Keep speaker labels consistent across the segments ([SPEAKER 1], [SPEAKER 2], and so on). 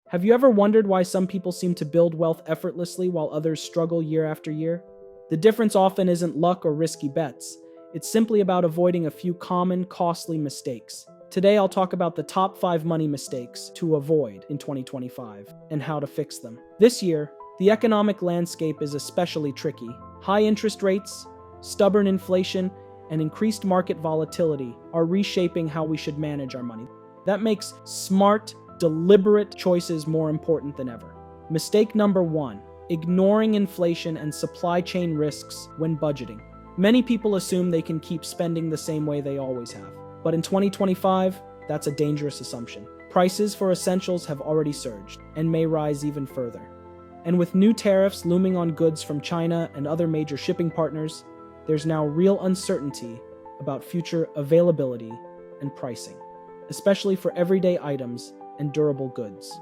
[SPEAKER 1] Have you ever wondered why some people seem to build wealth effortlessly while others struggle year after year? The difference often isn't luck or risky bets. It's simply about avoiding a few common, costly mistakes. Today, I'll talk about the top 5 money mistakes to avoid in 2025 and how to fix them. This year, the economic landscape is especially tricky. High interest rates, stubborn inflation, and increased market volatility are reshaping how we should manage our money. That makes smart, deliberate choices more important than ever. Mistake number 1, ignoring inflation and supply chain risks when budgeting. Many people assume they can keep spending the same way they always have. But in 2025, that's a dangerous assumption. Prices for essentials have already surged and may rise even further. And with new tariffs looming on goods from China and other major shipping partners, there's now real uncertainty about future availability and pricing, especially for everyday items and durable goods.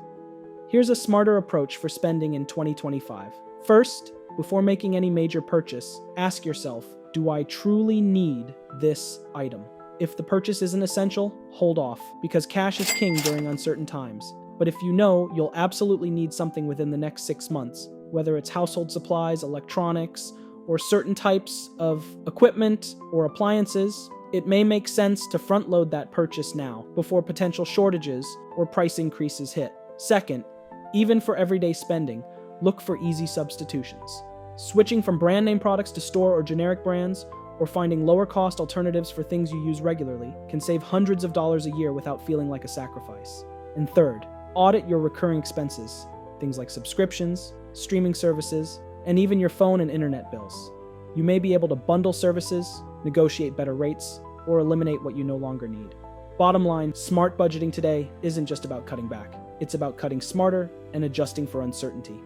[SPEAKER 1] Here's a smarter approach for spending in 2025. First, before making any major purchase, ask yourself, do I truly need this item? If the purchase isn't essential, hold off, because cash is king during uncertain times. But if you know you'll absolutely need something within the next 6 months, whether it's household supplies, electronics, or certain types of equipment or appliances, it may make sense to front-load that purchase now before potential shortages or price increases hit. Second, even for everyday spending, look for easy substitutions. Switching from brand name products to store or generic brands, or finding lower-cost alternatives for things you use regularly can save hundreds of dollars a year without feeling like a sacrifice. And third, audit your recurring expenses, things like subscriptions, streaming services, and even your phone and internet bills. You may be able to bundle services, negotiate better rates, or eliminate what you no longer need. Bottom line, smart budgeting today isn't just about cutting back. It's about cutting smarter and adjusting for uncertainty.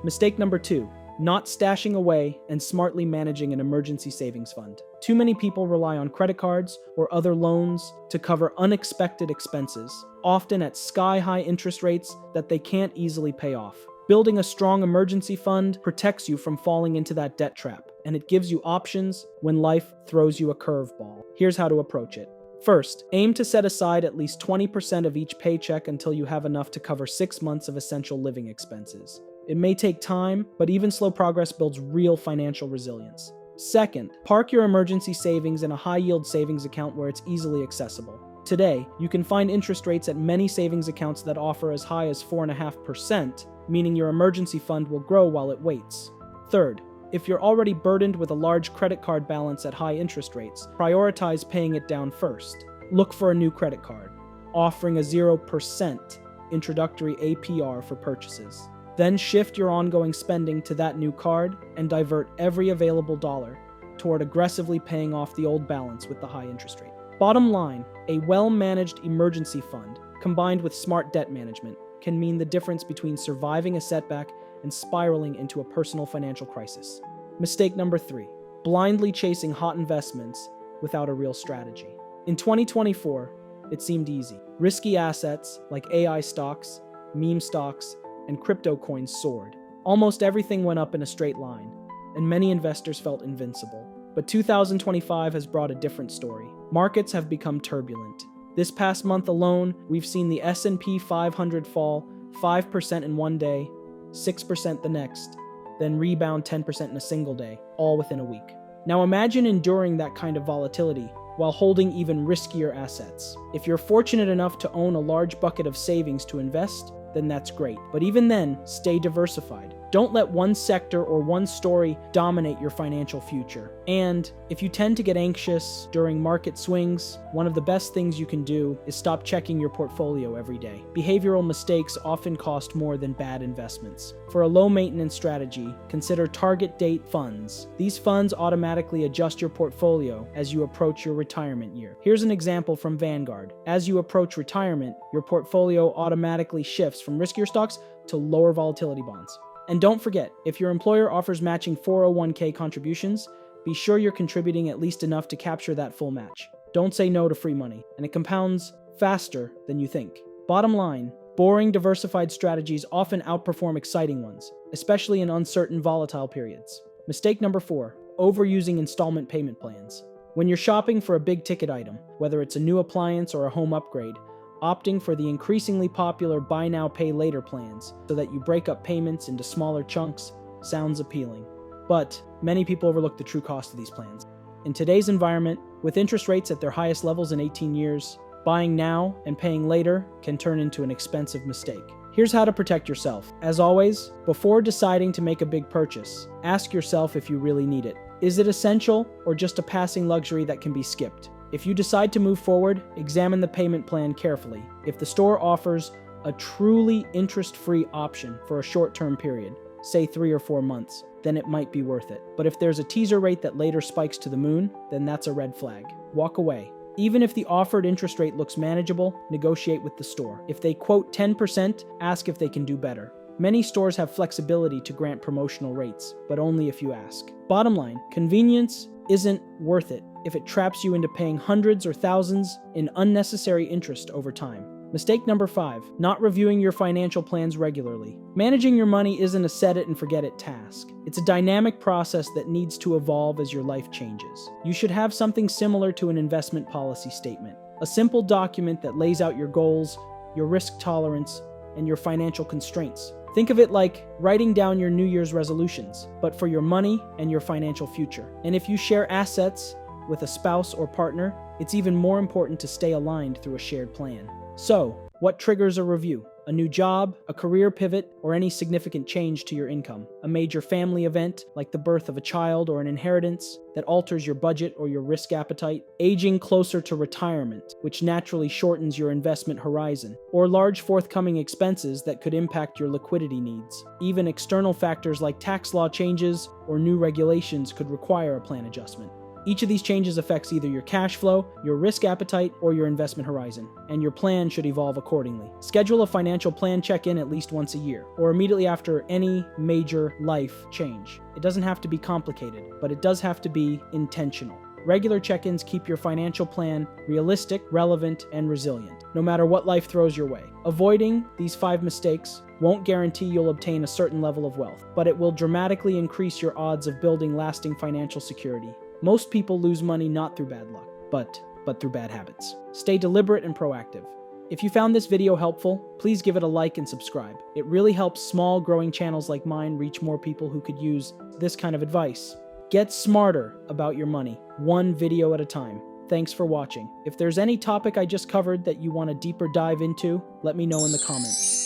[SPEAKER 1] Mistake number 2, not stashing away and smartly managing an emergency savings fund. Too many people rely on credit cards or other loans to cover unexpected expenses, often at sky-high interest rates that they can't easily pay off. Building a strong emergency fund protects you from falling into that debt trap, and it gives you options when life throws you a curveball. Here's how to approach it. First, aim to set aside at least 20% of each paycheck until you have enough to cover 6 months of essential living expenses. It may take time, but even slow progress builds real financial resilience. Second, park your emergency savings in a high-yield savings account where it's easily accessible. Today, you can find interest rates at many savings accounts that offer as high as 4.5%, meaning your emergency fund will grow while it waits. Third, if you're already burdened with a large credit card balance at high interest rates, prioritize paying it down first. Look for a new credit card, offering a 0% introductory APR for purchases. Then shift your ongoing spending to that new card and divert every available dollar toward aggressively paying off the old balance with the high interest rate. Bottom line, a well-managed emergency fund combined with smart debt management can mean the difference between surviving a setback and spiraling into a personal financial crisis. Mistake number 3, blindly chasing hot investments without a real strategy. In 2024, it seemed easy. Risky assets like AI stocks, meme stocks, and crypto coins soared. Almost everything went up in a straight line, and many investors felt invincible. But 2025 has brought a different story. Markets have become turbulent. This past month alone, we've seen the S&P 500 fall 5% in one day, 6% the next, then rebound 10% in a single day, all within a week. Now imagine enduring that kind of volatility while holding even riskier assets. If you're fortunate enough to own a large bucket of savings to invest, then that's great. But even then, stay diversified. Don't let one sector or one story dominate your financial future. And if you tend to get anxious during market swings, one of the best things you can do is stop checking your portfolio every day. Behavioral mistakes often cost more than bad investments. For a low-maintenance strategy, consider target date funds. These funds automatically adjust your portfolio as you approach your retirement year. Here's an example from Vanguard. As you approach retirement, your portfolio automatically shifts from riskier stocks to lower volatility bonds. And don't forget, if your employer offers matching 401k contributions, be sure you're contributing at least enough to capture that full match. Don't say no to free money, and it compounds faster than you think. Bottom line, boring diversified strategies often outperform exciting ones, especially in uncertain volatile periods. Mistake number 4, overusing installment payment plans. When you're shopping for a big ticket item, whether it's a new appliance or a home upgrade, Opting for the increasingly popular buy now, pay later plans so that you break up payments into smaller chunks sounds appealing. But many people overlook the true cost of these plans. In today's environment, with interest rates at their highest levels in 18 years, buying now and paying later can turn into an expensive mistake. Here's how to protect yourself. As always, before deciding to make a big purchase, ask yourself if you really need it. Is it essential or just a passing luxury that can be skipped? If you decide to move forward, examine the payment plan carefully. If the store offers a truly interest-free option for a short-term period, say 3 or 4 months, then it might be worth it. But if there's a teaser rate that later spikes to the moon, then that's a red flag. Walk away. Even if the offered interest rate looks manageable, negotiate with the store. If they quote 10%, ask if they can do better. Many stores have flexibility to grant promotional rates, but only if you ask. Bottom line, convenience isn't worth it if it traps you into paying hundreds or thousands in unnecessary interest over time. Mistake number 5, not reviewing your financial plans regularly. Managing your money isn't a set-it-and-forget-it task. It's a dynamic process that needs to evolve as your life changes. You should have something similar to an investment policy statement, a simple document that lays out your goals, your risk tolerance, and your financial constraints. Think of it like writing down your New Year's resolutions, but for your money and your financial future. And if you share assets with a spouse or partner, it's even more important to stay aligned through a shared plan. So, what triggers a review? A new job, a career pivot, or any significant change to your income? A major family event, like the birth of a child or an inheritance, that alters your budget or your risk appetite? Aging closer to retirement, which naturally shortens your investment horizon? Or large forthcoming expenses that could impact your liquidity needs? Even external factors like tax law changes or new regulations could require a plan adjustment. Each of these changes affects either your cash flow, your risk appetite, or your investment horizon, and your plan should evolve accordingly. Schedule a financial plan check-in at least once a year, or immediately after any major life change. It doesn't have to be complicated, but it does have to be intentional. Regular check-ins keep your financial plan realistic, relevant, and resilient, no matter what life throws your way. Avoiding these 5 mistakes won't guarantee you'll obtain a certain level of wealth, but it will dramatically increase your odds of building lasting financial security. Most people lose money not through bad luck, but through bad habits. Stay deliberate and proactive. If you found this video helpful, please give it a like and subscribe. It really helps small, growing channels like mine reach more people who could use this kind of advice. Get smarter about your money, one video at a time. Thanks for watching. If there's any topic I just covered that you want a deeper dive into, let me know in the comments.